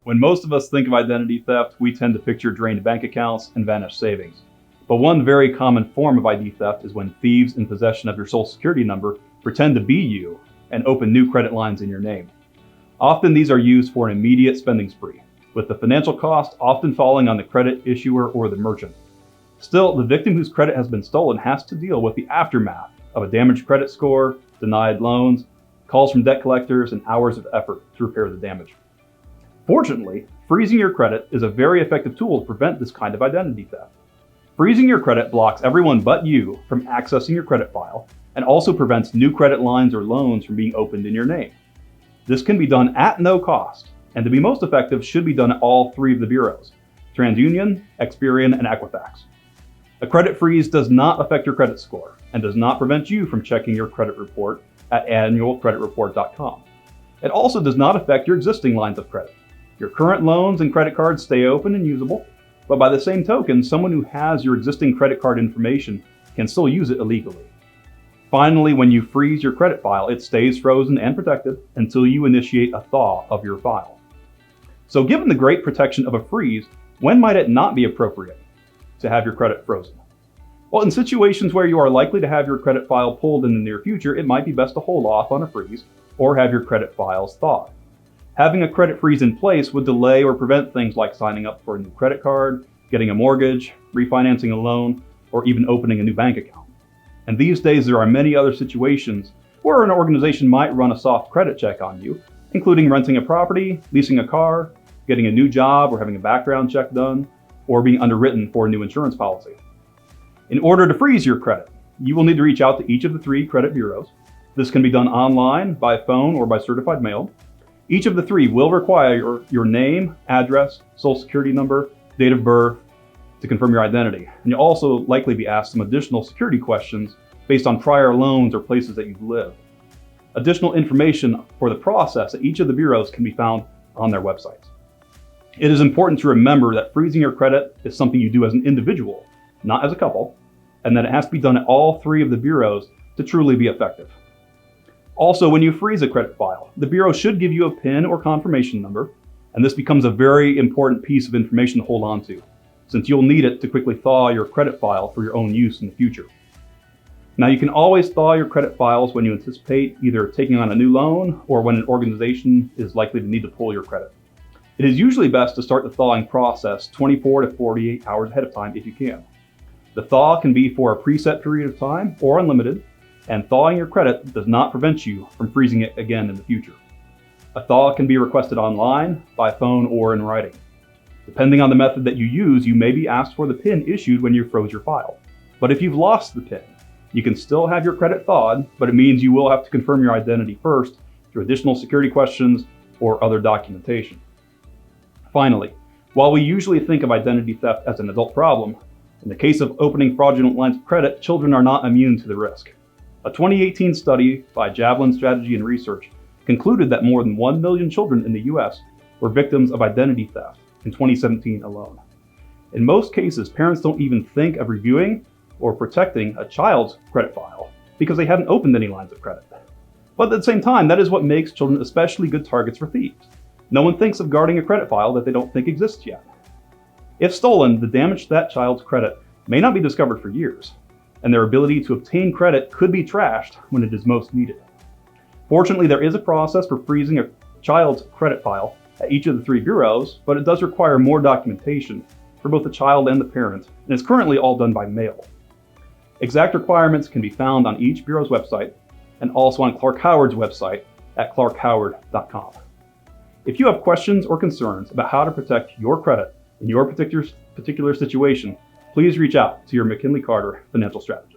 When most of us think of identity theft, we tend to picture drained bank accounts and vanished savings. But one very common form of ID theft is when thieves in possession of your social security number pretend to be you and open new credit lines in your name. Often these are used for an immediate spending spree, with the financial cost often falling on the credit issuer or the merchant. Still, the victim whose credit has been stolen has to deal with the aftermath of a damaged credit score, denied loans, calls from debt collectors, and hours of effort to repair the damage. Fortunately, freezing your credit is a very effective tool to prevent this kind of identity theft. Freezing your credit blocks everyone but you from accessing your credit file and also prevents new credit lines or loans from being opened in your name. This can be done at no cost, and to be most effective should be done at all three of the bureaus: TransUnion, Experian, and Equifax. A credit freeze does not affect your credit score and does not prevent you from checking your credit report at annualcreditreport.com. It also does not affect your existing lines of credit. Your current loans and credit cards stay open and usable, but by the same token, someone who has your existing credit card information can still use it illegally. Finally, when you freeze your credit file, it stays frozen and protected until you initiate a thaw of your file. So given the great protection of a freeze, when might it not be appropriate to have your credit frozen? Well, in situations where you are likely to have your credit file pulled in the near future, it might be best to hold off on a freeze or have your credit files thawed. Having a credit freeze in place would delay or prevent things like signing up for a new credit card, getting a mortgage, refinancing a loan, or even opening a new bank account. And these days, there are many other situations where an organization might run a soft credit check on you, including renting a property, leasing a car, getting a new job, or having a background check done, or being underwritten for a new insurance policy. In order to freeze your credit, you will need to reach out to each of the three credit bureaus. This can be done online, by phone, or by certified mail. Each of the three will require your name, address, social security number, date of birth to confirm your identity. And you'll also likely be asked some additional security questions based on prior loans or places that you've lived. Additional information for the process at each of the bureaus can be found on their websites. It is important to remember that freezing your credit is something you do as an individual, not as a couple, and that it has to be done at all three of the bureaus to truly be effective. Also, when you freeze a credit file, the bureau should give you a PIN or confirmation number, and this becomes a very important piece of information to hold on to, since you'll need it to quickly thaw your credit file for your own use in the future. Now, you can always thaw your credit files when you anticipate either taking on a new loan or when an organization is likely to need to pull your credit. It is usually best to start the thawing process 24 to 48 hours ahead of time if you can. The thaw can be for a preset period of time or unlimited, and thawing your credit does not prevent you from freezing it again in the future. A thaw can be requested online, by phone, or in writing. Depending on the method that you use, you may be asked for the PIN issued when you froze your file. But if you've lost the PIN, you can still have your credit thawed, but it means you will have to confirm your identity first through additional security questions or other documentation. Finally, while we usually think of identity theft as an adult problem, in the case of opening fraudulent lines of credit, children are not immune to the risk. A 2018 study by Javelin Strategy and Research concluded that more than 1 million children in the US were victims of identity theft in 2017 alone. In most cases, parents don't even think of reviewing or protecting a child's credit file because they haven't opened any lines of credit. But at the same time, that is what makes children especially good targets for thieves. No one thinks of guarding a credit file that they don't think exists yet. If stolen, the damage to that child's credit may not be discovered for years, and their ability to obtain credit could be trashed when it is most needed. Fortunately, there is a process for freezing a child's credit file at each of the three bureaus, but it does require more documentation for both the child and the parent, and is currently all done by mail. Exact requirements can be found on each bureau's website and also on Clark Howard's website at clarkhoward.com. If you have questions or concerns about how to protect your credit in your particular situation, please reach out to your McKinley Carter financial strategist.